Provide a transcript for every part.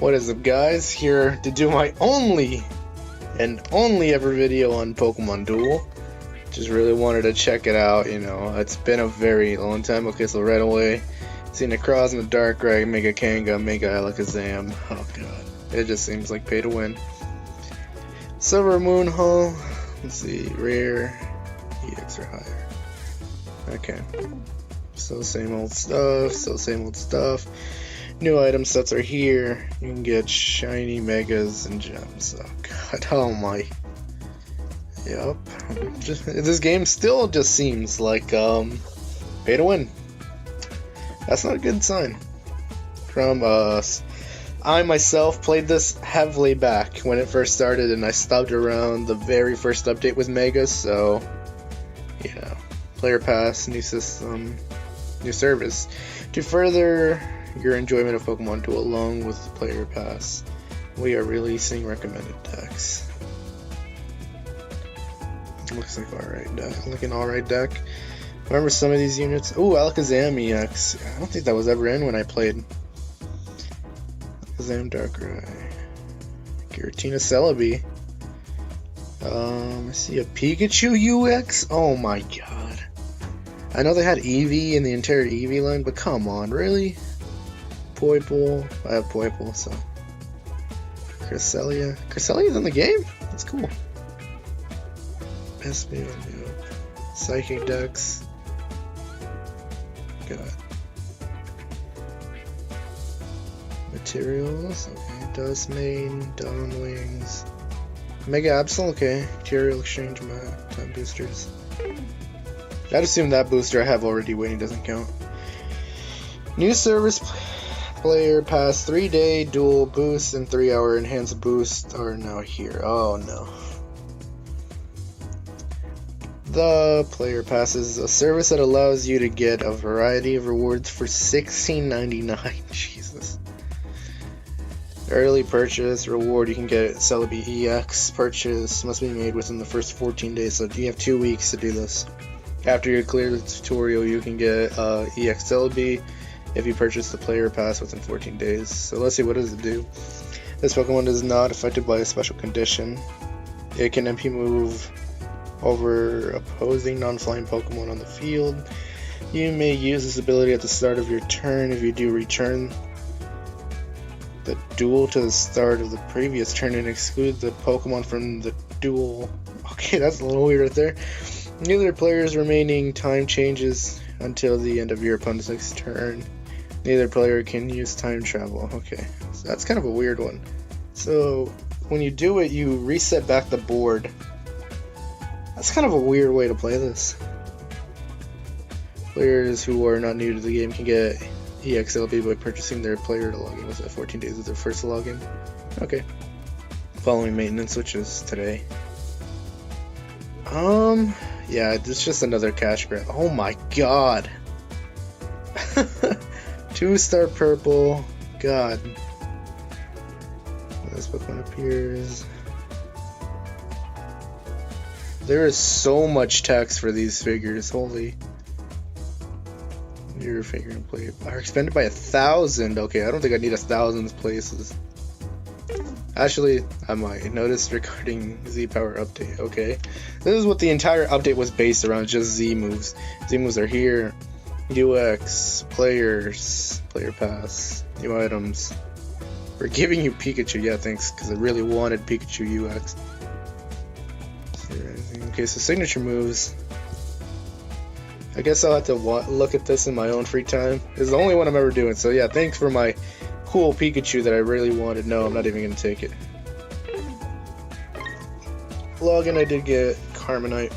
What is up, guys? Here to do my only ever video on Pokemon Duel. Just really wanted to check it out, you know. It's been a very long time. Okay, so right away, seen a Cross in the Darkrai, Mega Kanga, Mega Alakazam. Oh god, it just seems like pay to win. Silver Moon Hall. Let's see, rare, EX or higher. Okay, still same old stuff. New item sets are here. You can get shiny megas and gems. Oh god, oh my. Yep. This game still just seems like pay to win. That's not a good sign from us. I myself played this heavily back when it first started, and I stopped around the very first update with megas, so you know, player pass, new system, new service. To further your enjoyment of Pokemon Duel along with the player pass, we are releasing recommended decks. Looks like alright deck. Looking alright deck. Remember some of these units? Ooh, Alakazam EX. I don't think that was ever in when I played. Alakazam Darkrai. Giratina Celebi. I see a Pikachu UX. Oh my god. I know they had Eevee in the entire Eevee line, but come on, really? Poipole. I have Poipole, so. Cresselia. Cresselia's in the game? That's cool. Espionage. Psychic Dex. God. Materials. Okay. Dustmane. Dawnwings. Mega Absol. Okay. Material Exchange Map. Time boosters. I'd assume that booster I have already waiting doesn't count. New service player pass 3-day dual boost and 3-hour enhanced boost are now here. Oh no. The player pass is a service that allows you to get a variety of rewards for $16.99. Jesus. Early purchase reward, you can get Celebi EX. Purchase must be made within the first 14 days, so you have 2 weeks to do this. After you clear the tutorial, you can get EX Celebi if you purchase the player pass within 14 days. So let's see, what does it do? This Pokemon is not affected by a special condition. It can MP move over opposing non-flying Pokemon on the field. You may use this ability at the start of your turn. If you do, return the duel to the start of the previous turn and exclude the Pokemon from the duel. Okay, that's a little weird right there. Neither player's remaining time changes until the end of your opponent's next turn. Neither player can use time travel. Okay, so that's kind of a weird one. So when you do it, you reset back the board. That's kind of a weird way to play this. Players who are not new to the game can get EXLB by purchasing their player to login within 14 days of their first login. Okay. Following maintenance, which is today. Yeah, it's just another cash grab. Oh my god. 2-star purple. God. When this Pokemon appears. There is so much text for these figures. Holy. Your figure and play are expended by 1,000. Okay, I don't think I need 1,000 places. Actually, I might. Notice regarding Z Power update. Okay, this is what the entire update was based around, just Z moves. Z moves are here. UX, players, player pass, new items. We're giving you Pikachu. Yeah, thanks, because I really wanted Pikachu UX. Okay, so signature moves. I guess I'll have to look at this in my own free time. This is the only one I'm ever doing, so yeah, thanks for my cool Pikachu that I really wanted. No, I'm not even going to take it. Login, I did get Carmenite.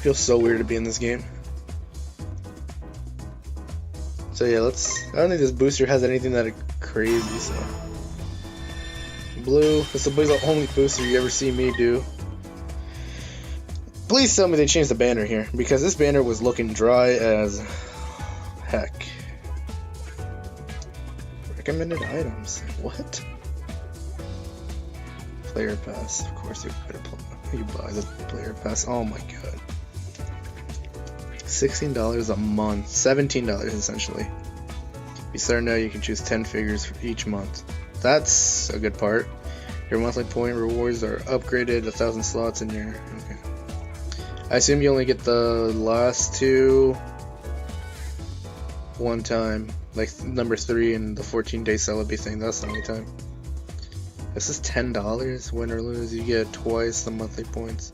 Feels so weird to be in this game. So yeah, I don't think this booster has anything that crazy, so. Blue, this will be the only booster you ever see me do. Please tell me they changed the banner here, because this banner was looking dry as heck. Recommended items. What? Player pass. Of course you buy the player pass. Oh my god. $16 a month. $17 essentially. If you start now, you can choose 10 figures for each month. That's a good part. Your monthly point rewards are upgraded 1,000 slots in your. Okay. I assume you only get the last two one time, like number 3 and the 14-day celebrity thing. That's the only time. This is $10. Win or lose, you get twice the monthly points.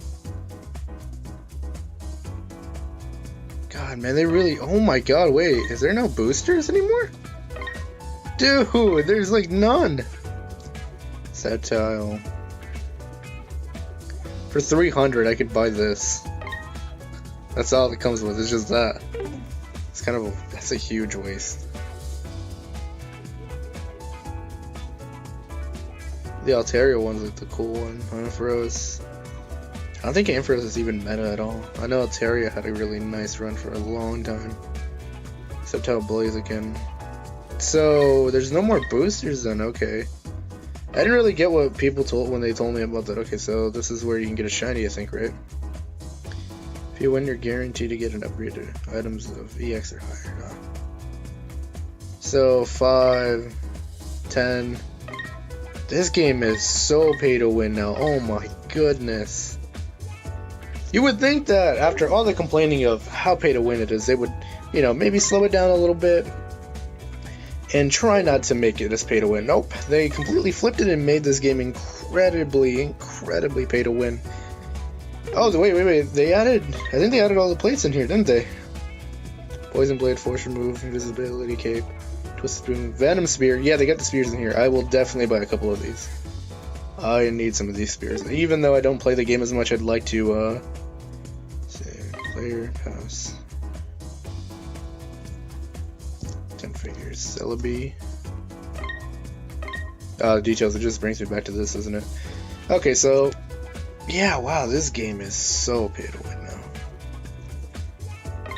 God, man, they really. Oh my God, wait, is there no boosters anymore? Dude, there's like none. Satire. For 300, I could buy this. That's all it comes with. It's just that. It's kind of that's a huge waste. The Altaria one's like the cool one. Ampharos. I don't think Ampharos is even meta at all. I know Altaria had a really nice run for a long time. Except how Blaziken. So there's no more boosters then. Okay. I didn't really get what people told when they told me about that. Okay, so this is where you can get a shiny, I think, right? If you win, you're guaranteed to get an upgraded items of EX or higher. Huh? So 5, 10. This game is so pay to win now. Oh my goodness. You would think that after all the complaining of how pay to win it is, they would, you know, maybe slow it down a little bit and try not to make it as pay to win. Nope, they completely flipped it and made this game incredibly pay to win. Oh, wait. They added, I think they added all the plates in here, didn't they? Poison Blade, Force Remove, Invisibility Cape, Twisted Boom, Venom Spear. Yeah, they got the spears in here. I will definitely buy a couple of these. I need some of these spears. Even though I don't play the game as much, I'd like to, say, player, pass. 10 figures, Celebi. Details, it just brings me back to this, doesn't it? Okay, so, yeah, wow, this game is so pay to win now.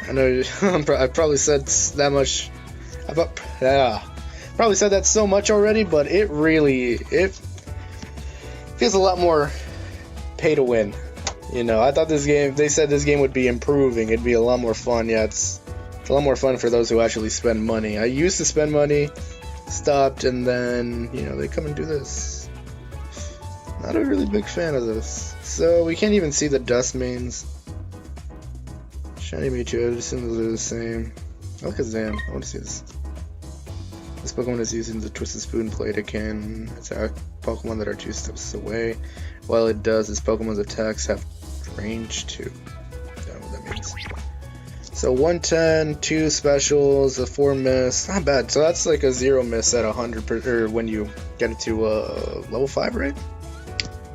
I know, I probably said that much, probably said that so much already, but it feels a lot more pay to win. You know, I thought this game, they said this game would be improving, it'd be a lot more fun. Yeah, it's a lot more fun for those who actually spend money. I used to spend money, stopped, and then, you know, they come and do this. Not a really big fan of this. So, we can't even see the dust mains. Shiny Mewtwo, I assume those are the same. Alakazam, I want to see this. This Pokemon is using the Twisted Spoon plate. It can attack Pokemon that are 2 steps away. While it does, this Pokemon's attacks have range 2. I don't know what that means. So 110, 2 specials, a 4 miss. Not bad. So that's like a 0 miss at 100 or when you get it to level 5, right?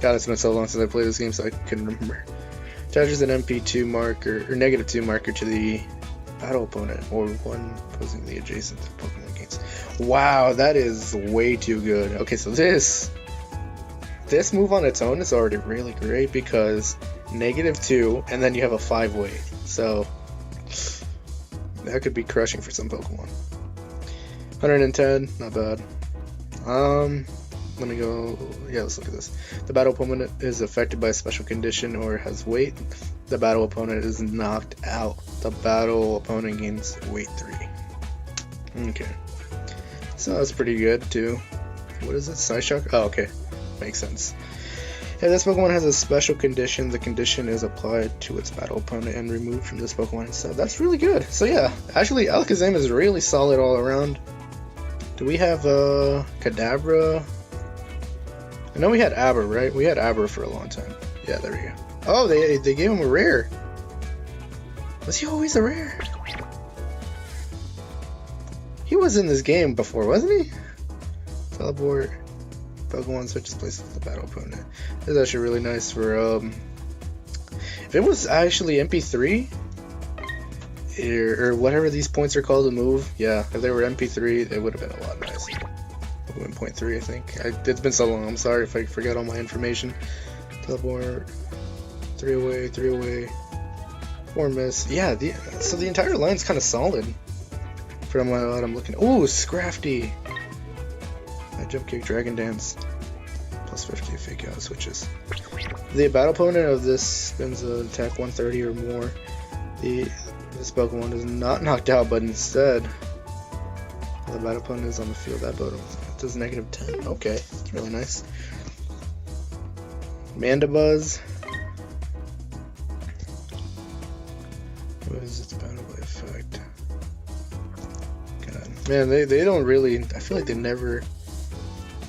God, it's been so long since I played this game, so I couldn't remember. Attaches an MP2 marker or -2 marker to the battle opponent or one posing the adjacent Pokemon gains. Wow, that is way too good. Okay, so this move on its own is already really great because -2 and then you have a 5-way. So that could be crushing for some Pokemon. 110, not bad. Let me go. Yeah, let's look at this. The battle opponent is affected by a special condition or has weight. The battle opponent is knocked out. The battle opponent gains weight 3. Okay. So that's pretty good too. What is it? Psyshock? Oh, okay. Makes sense. If this Pokemon has a special condition, the condition is applied to its battle opponent and removed from this Pokemon. So that's really good. So yeah, actually Alakazam is really solid all around. Do we have Kadabra? I know we had Abra, right? We had Abra for a long time. Yeah, there we go. Oh, they gave him a rare. Was he always a rare? He was in this game before, wasn't he? Teleport. Pokemon switches places with the battle opponent. This is actually really nice for, if it was actually MP3, or whatever these points are called to move, yeah, if they were MP3, it would have been a lot nicer. 1.3, I think. It's been so long, I'm sorry if I forgot all my information. Teleport, 3 away, 3 away, 4 miss. Yeah, so the entire line's kind of solid from what I'm looking at. Ooh, Scrafty! I jump kick, Dragon Dance. Plus 50 fake out switches. The battle opponent of this spins an attack 130 or more. This Pokemon is not knocked out, but instead the battle opponent is on the field, that Pokemon does -10. Okay, it's really nice. Mandibuzz. What is its battle by effect? God. Man, they don't really, I feel like they never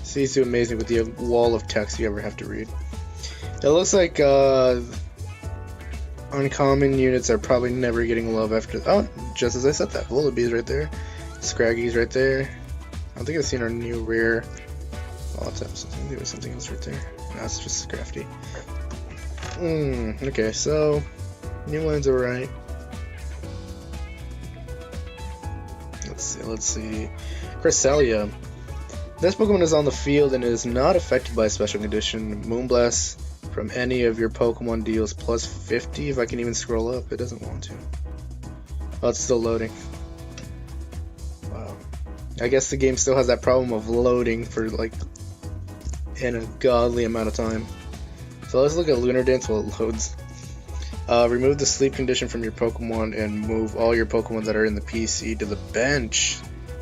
cease to amaze me with the wall of text you ever have to read. It looks like uncommon units are probably never getting love after. Oh, just as I said that. Vullaby's right there. Scraggy's right there. I don't think I've seen our new rare. Oh, I think there was something else right there. No, it's just Crafty. Okay, so new line's alright. Let's see. Cresselia. This Pokemon is on the field and is not affected by a special condition. Moonblast from any of your Pokemon deals plus 50. If I can even scroll up, it doesn't want to. Oh, it's still loading. Wow. I guess the game still has that problem of loading for like in a godly amount of time. So let's look at Lunar Dance while it loads. Remove the sleep condition from your Pokemon and move all your Pokemon that are in the PC to the bench.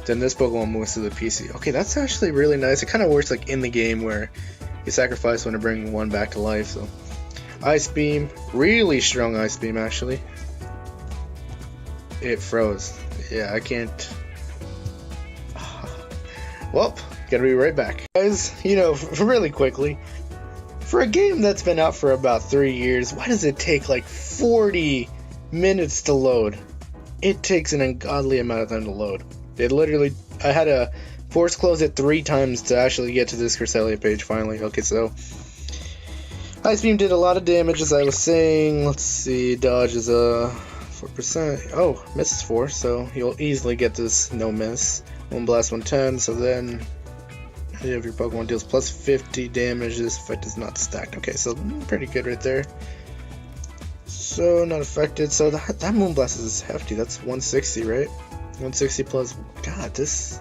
Then this Pokemon moves to the PC. Okay, that's actually really nice. It kind of works like in the game where you sacrifice one to bring one back to life. So, Ice Beam, really strong Ice Beam actually. It froze. Yeah, I can't. Well, gotta be right back, guys. You know, really quickly. For a game that's been out for about 3 years, why does it take like 40 minutes to load? It takes an ungodly amount of time to load. It literally, I had to force close it 3 times to actually get to this Cresselia page finally. Okay, so Ice Beam did a lot of damage as I was saying. Let's see, dodge is 4%. Oh, misses 4, so you'll easily get this no miss. Moonblast 110, so then any of your Pokemon deals plus 50 damage. This effect is not stacked. Okay, so pretty good right there. So not affected. So that Moonblast is hefty. That's 160, right? 160 plus. God, this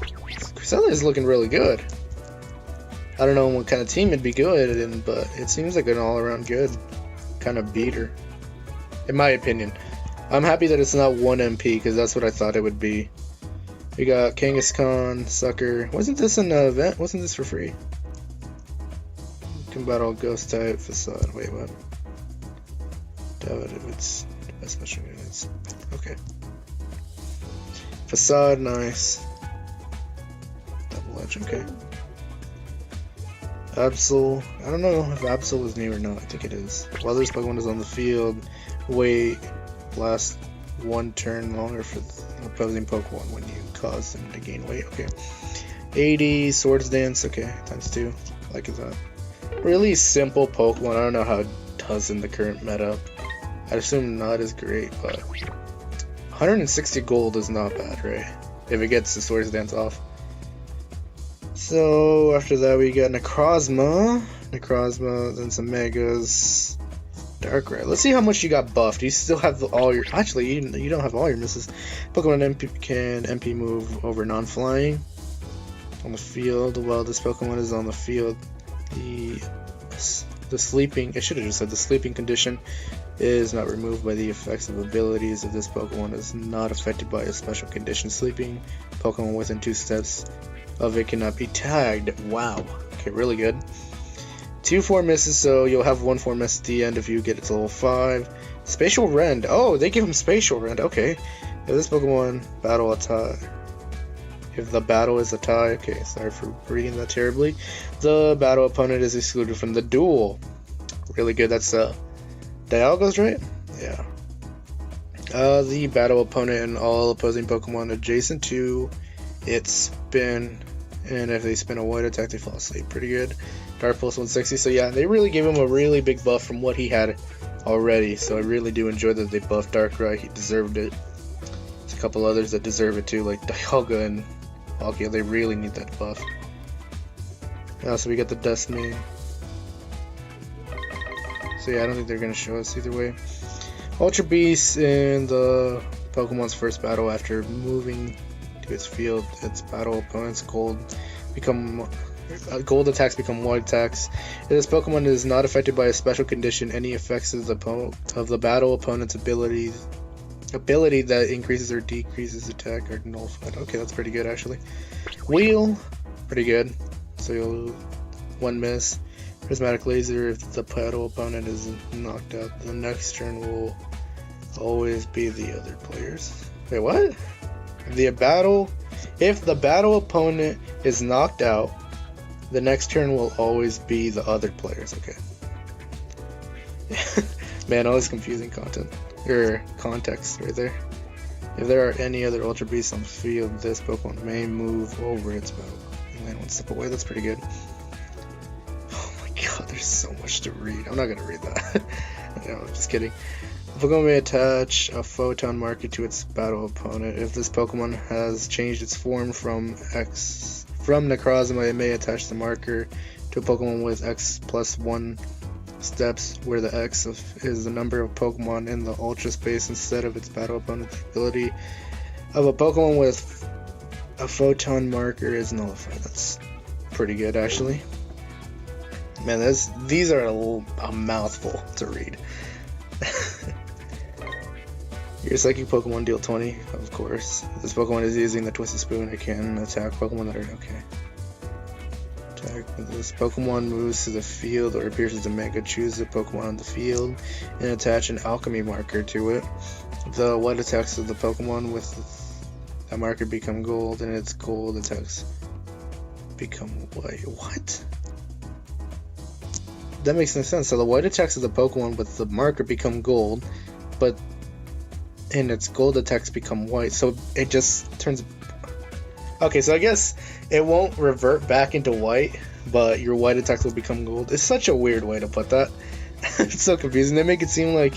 Cresselia is looking really good. I don't know what kind of team it'd be good in, but it seems like an all-around good kind of beater, in my opinion. I'm happy that it's not 1 MP because that's what I thought it would be. We got Kangaskhan, Sucker. Wasn't this an event? Wasn't this for free? You can battle Ghost type, Facade. Wait, what? Doubt if it's special units. Okay. Facade, nice. Double Edge, okay. Absol. I don't know if Absol is new or not. I think it is. While this Pokemon is on the field, wait, last 1 turn longer for the opposing Pokemon when you cause them to gain weight. Okay. 80, Swords Dance, okay, times 2. Like that. Really simple Pokemon. I don't know how it does in the current meta. I'd assume not as great, but 160 gold is not bad, right? If it gets the Swords Dance off. So after that we got Necrozma, then some Megas, Darkrai. Let's see how much you got buffed. You still have all your, actually you don't have all your misses. Pokemon MP can MP move over non-flying on the field. While this Pokemon is on the field, the sleeping, I should have just said the sleeping condition is not removed by the effects of abilities if this Pokemon is not affected by a special condition. Sleeping Pokemon within 2 steps of it cannot be tagged. Wow. Okay, really good. 2 4 misses, so you'll have 1 4 miss at the end if you get it to level 5. Spatial Rend. Oh, they give him Spatial Rend. Okay. If this Pokemon battle a tie. If the battle is a tie. Okay, sorry for reading that terribly. The battle opponent is excluded from the duel. Really good. That's Dialga's, right? Yeah. The battle opponent and all opposing Pokemon adjacent to it spin, and if they spin a white attack, they fall asleep. Pretty good. Dark Pulse 160. So yeah, they really gave him a really big buff from what he had already. So I really do enjoy that they buffed Darkrai. He deserved it. There's a couple others that deserve it too, like Dialga and Palkia. They really need that buff. So we got the Dustmane. So yeah, I don't think they're gonna show us either way. Ultra Beast in the Pokemon's first battle after moving to its field. Its battle opponents gold attacks become white attacks. If this Pokemon is not affected by a special condition, any effects of the battle opponent's abilities ability that increases or decreases attack are nullified. Okay, that's pretty good actually. Wheel, pretty good. So you'll 1 miss. Prismatic laser, if the battle opponent is knocked out, the next turn will always be the other players. Wait, what? If the battle opponent is knocked out, the next turn will always be the other players. Okay. Man, all this confusing content or context right there. If there are any other Ultra Beasts on the field, this Pokemon may move over its battle and land 1 step away. That's pretty good. Oh my god, there's so much to read. I'm not gonna read that. No, I'm just kidding. The Pokemon may attach a photon marker to its battle opponent. If this Pokemon has changed its form from Necrozma, it may attach the marker to a Pokemon with X+1 steps, where the X is the number of Pokemon in the Ultra Space instead of its battle opponent's ability of a Pokemon with a photon marker is nullified. That's pretty good actually. Man, these are a mouthful to read. Your Psychic Pokemon deal 20, of course. If this Pokemon is using the Twisted Spoon, it can attack Pokemon that are okay. If this Pokemon moves to the field or appears as a Mega, choose a Pokemon on the field and attach an alchemy marker to it. The white attacks of the Pokemon with that marker become gold, and its gold attacks become white. What? That makes no sense. So the white attacks of the Pokemon with the marker become gold, and its gold attacks become white. So it just turns... Okay, so I guess it won't revert back into white, but your white attacks will become gold. It's such a weird way to put that. It's so confusing. They make it seem like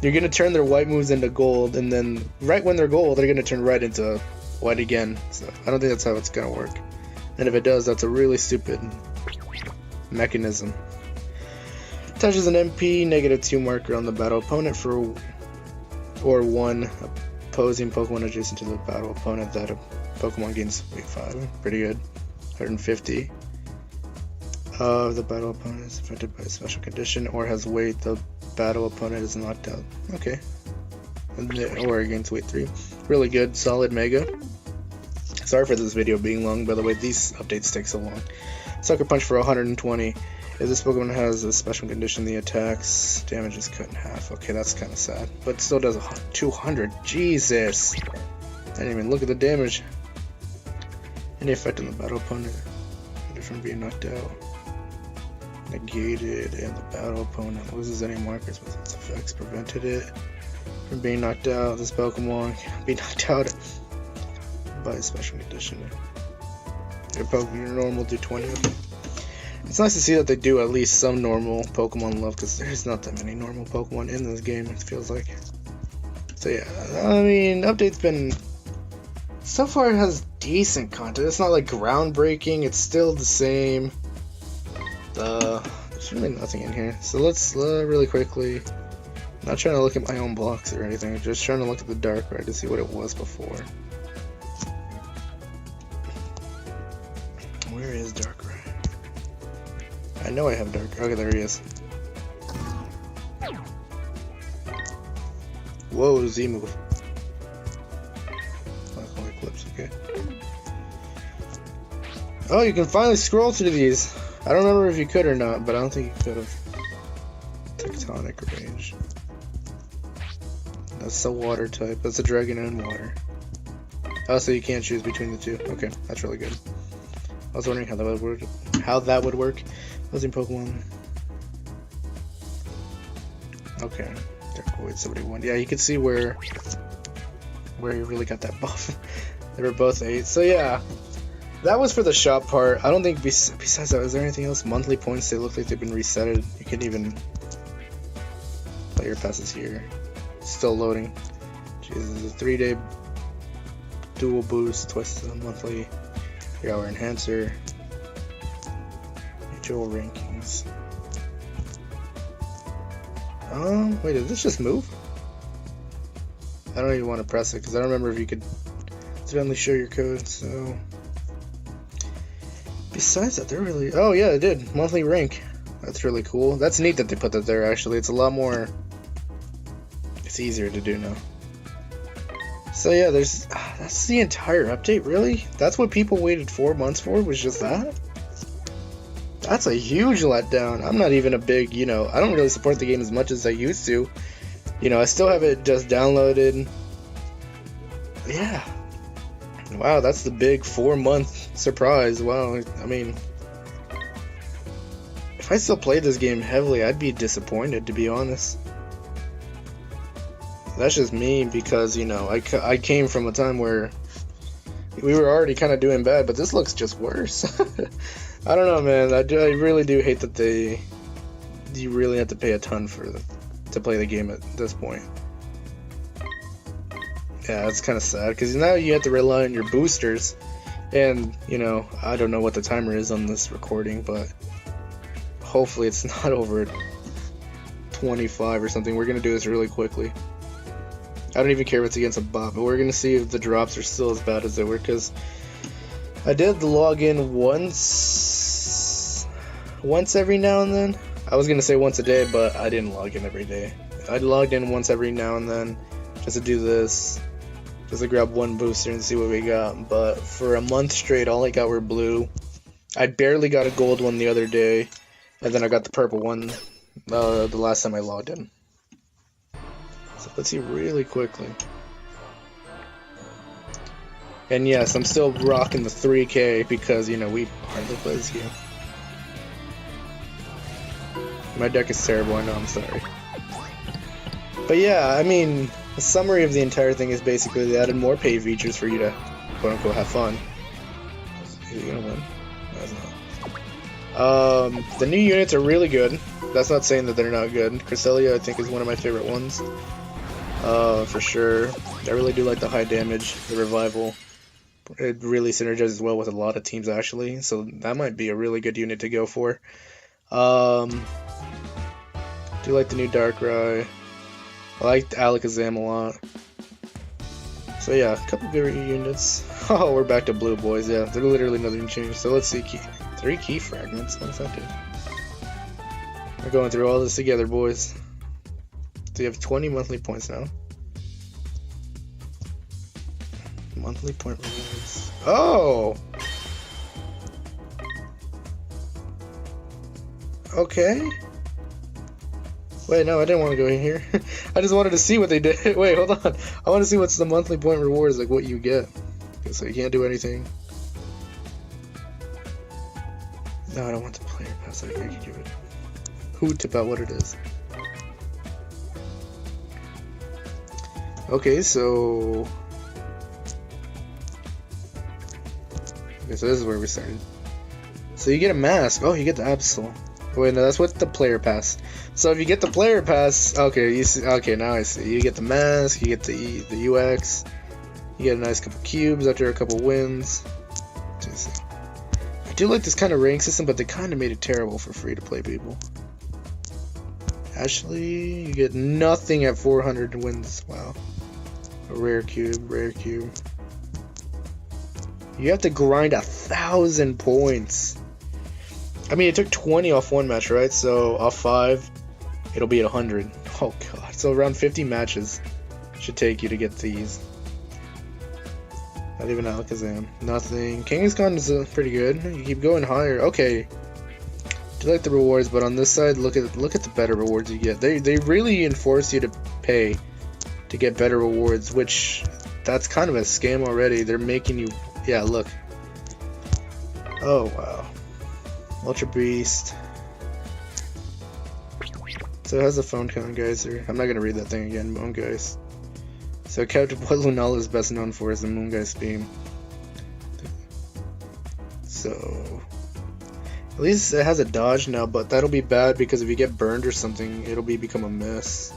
you're going to turn their white moves into gold, and then right when they're gold, they're going to turn right into white again. So I don't think that's how it's going to work. And if it does, that's a really stupid mechanism. Touches an MP -2 marker on the battle opponent or 1 opposing Pokemon adjacent to the battle opponent that a Pokemon gains weight 5. Pretty good. 150. The battle opponent is affected by a special condition or has weight, the battle opponent is knocked out. Okay. Or against weight 3. Really good, solid Mega. Sorry for this video being long, by the way, these updates take so long. Sucker Punch for 120. If this Pokemon has a special condition, the attack's damage is cut in half. Okay, that's kind of sad. But it still does 200. Jesus! I didn't even look at the damage. Any effect on the battle opponent from being knocked out. Negated, and the battle opponent loses any markers with its effects. Prevented it from being knocked out. This Pokemon can be knocked out by a special condition. Your normal do 20. Okay. It's nice to see that they do at least some normal Pokemon love, because there's not that many normal Pokemon in this game, it feels like. So yeah, I mean, update's been... So far it has decent content. It's not like groundbreaking, it's still the same. There's really nothing in here. So let's really quickly... I'm not trying to look at my own blocks or anything, I'm just trying to look at the Darkrai to see what it was before. Where is Darkrai? I know I have Dark. Okay, there he is. Whoa, Z move. Eclipse, okay. Oh, you can finally scroll through these. I don't remember if you could or not, but I don't think you could have. Tectonic range. That's the water type. That's a dragon and water. Oh, so you can't choose between the two. Okay, that's really good. I was wondering how that would work. Losing Pokemon. Okay. Dark Void 71. Yeah, you can see where you really got that buff. They were both 8. So yeah, that was for the shop part. I don't think besides that, is there anything else? Monthly points, they look like they've been resetted. You can even player passes here. Still loading. Jesus, a 3-day dual boost, twice a monthly 3-hour enhancer. Duel rankings. Wait, did this just move? I don't even want to press it because I don't remember if you could suddenly show your code, so... Besides that, they're really... Oh yeah, it did. Monthly rank. That's really cool. That's neat that they put that there, actually. It's a lot more... It's easier to do now. So yeah, that's the entire update, really? That's what people waited 4 months for, was just that? That's a huge letdown. I'm not even a big, I don't really support the game as much as I used to. I still have it just downloaded. Yeah. Wow, that's the big 4-month surprise. Wow, I mean, if I still played this game heavily, I'd be disappointed, to be honest. That's just me, because, I came from a time where we were already kind of doing bad, but this looks just worse. I don't know, man. I really do hate that you really have to pay a ton to play the game at this point. Yeah, it's kind of sad, because now you have to rely on your boosters, and, I don't know what the timer is on this recording, but hopefully it's not over 25 or something. We're going to do this really quickly. I don't even care if it's against a bot, but we're going to see if the drops are still as bad as they were, because I did log in once every now and then. I was going to say once a day, but I didn't log in every day. I logged in once every now and then just to do this, just to grab one booster and see what we got. But for a month straight, all I got were blue. I barely got a gold one the other day, and then I got the purple one the last time I logged in. So let's see really quickly. And yes, I'm still rocking the 3K because, we hardly play this game. My deck is terrible, I know, I'm sorry. But yeah, I mean, the summary of the entire thing is basically they added more pay features for you to, quote-unquote, have fun. Is he gonna win? No, he's not. The new units are really good. That's not saying that they're not good. Cresselia, I think, is one of my favorite ones. For sure. I really do like the high damage, the revival. It really synergizes well with a lot of teams, actually, so that might be a really good unit to go for. Do like the new Darkrai. I like Alakazam a lot. So yeah, a couple good units. Oh, we're back to blue, boys. Yeah, they're literally nothing changed. So let's see, 3 key fragments. What's that do? We're going through all this together, boys. So you have 20 monthly points now. Monthly point rewards. Oh! Okay. Wait, no, I didn't want to go in here. I just wanted to see what they did. Wait, hold on. I want to see what's the monthly point rewards, like what you get. Okay, so you can't do anything. No, I don't want the player pass. I can give it a hoot about what it is. Okay, so... Okay, so this is where we started. So you get a mask. Oh, you get the Absol. Wait, no, that's what the player pass. So if you get the player pass, okay, you see, okay, now I see. You get the mask, you get the UX, you get a nice couple cubes after a couple wins. I do like this kind of rank system, but they kind of made it terrible for free-to-play people. Actually, you get nothing at 400 wins. Wow. A rare cube, rare cube. You have to grind 1,000 points. I mean, it took 20 off one match, right? So off 5, it'll be at 100. Oh god. So around 50 matches should take you to get these. Not even Alakazam. Nothing. Kangaskhan is pretty good. You keep going higher. Okay. I do like the rewards, but on this side, look at the better rewards you get. They really enforce you to pay to get better rewards, which that's kind of a scam already. They're making you. Yeah, look. Oh wow. Ultra Beast. So it has a phone count geyser. I'm not gonna read that thing again, Moon Geist. So Captain what Lunala is best known for is the Moon Geist beam. So at least it has a dodge now, but that'll be bad because if you get burned or something, it'll become a miss.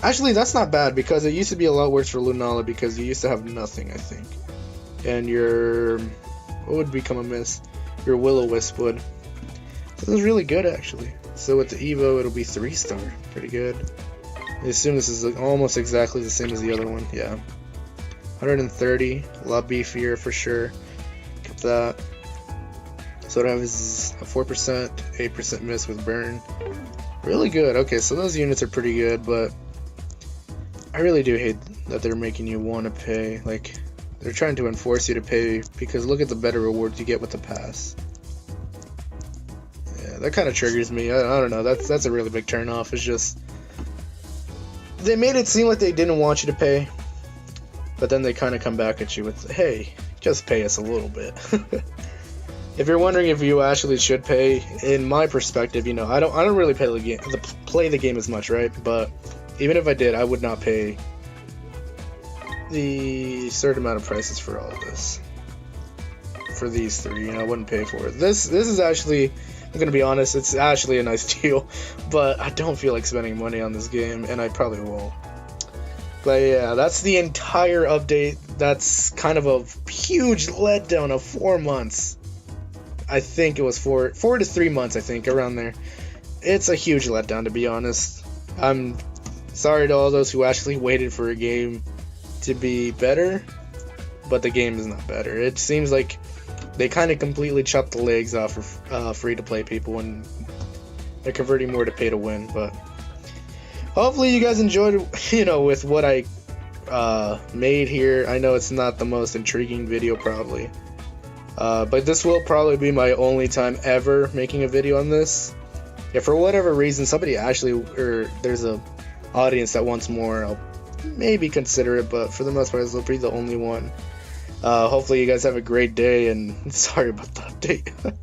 Actually, that's not bad because it used to be a lot worse for Lunala because you used to have nothing, I think. And what would become a miss? Your Will-O-Wisp would. So this is really good, actually. So with the Evo, it'll be 3-star. Pretty good. I assume this is almost exactly the same as the other one. Yeah. 130. A lot beefier for sure. Get that. So it has a 4%, 8% miss with burn. Really good. Okay, so those units are pretty good, but I really do hate that they're making you want to pay. Like, they're trying to enforce you to pay because look at the better rewards you get with the pass. Yeah, that kind of triggers me. I don't know. That's a really big turnoff. It's just they made it seem like they didn't want you to pay, but then they kind of come back at you with, "Hey, just pay us a little bit." If you're wondering if you actually should pay, in my perspective, you know, I don't really play the game as much, right? But even if I did, I would not pay the certain amount of prices for all of this. For these three, you know, I wouldn't pay for it. This is actually, I'm gonna be honest, it's actually a nice deal, but I don't feel like spending money on this game, and I probably won't. But yeah, that's the entire update. That's kind of a huge letdown of 4 months. I think it was 4 to 3 months, I think, around there. It's a huge letdown, to be honest. I'm sorry to all those who actually waited for a game to be better, but the game is not better. It seems like they kind of completely chopped the legs off of free-to-play people, and they're converting more to pay-to-win. But hopefully you guys enjoyed, you know, with what I made here. I know it's not the most intriguing video, probably. But this will probably be my only time ever making a video on this. If for whatever reason somebody actually, or there's a audience that wants more, I'll maybe consider it, but for the most part, this will be the only one. Hopefully you guys have a great day, and sorry about the update.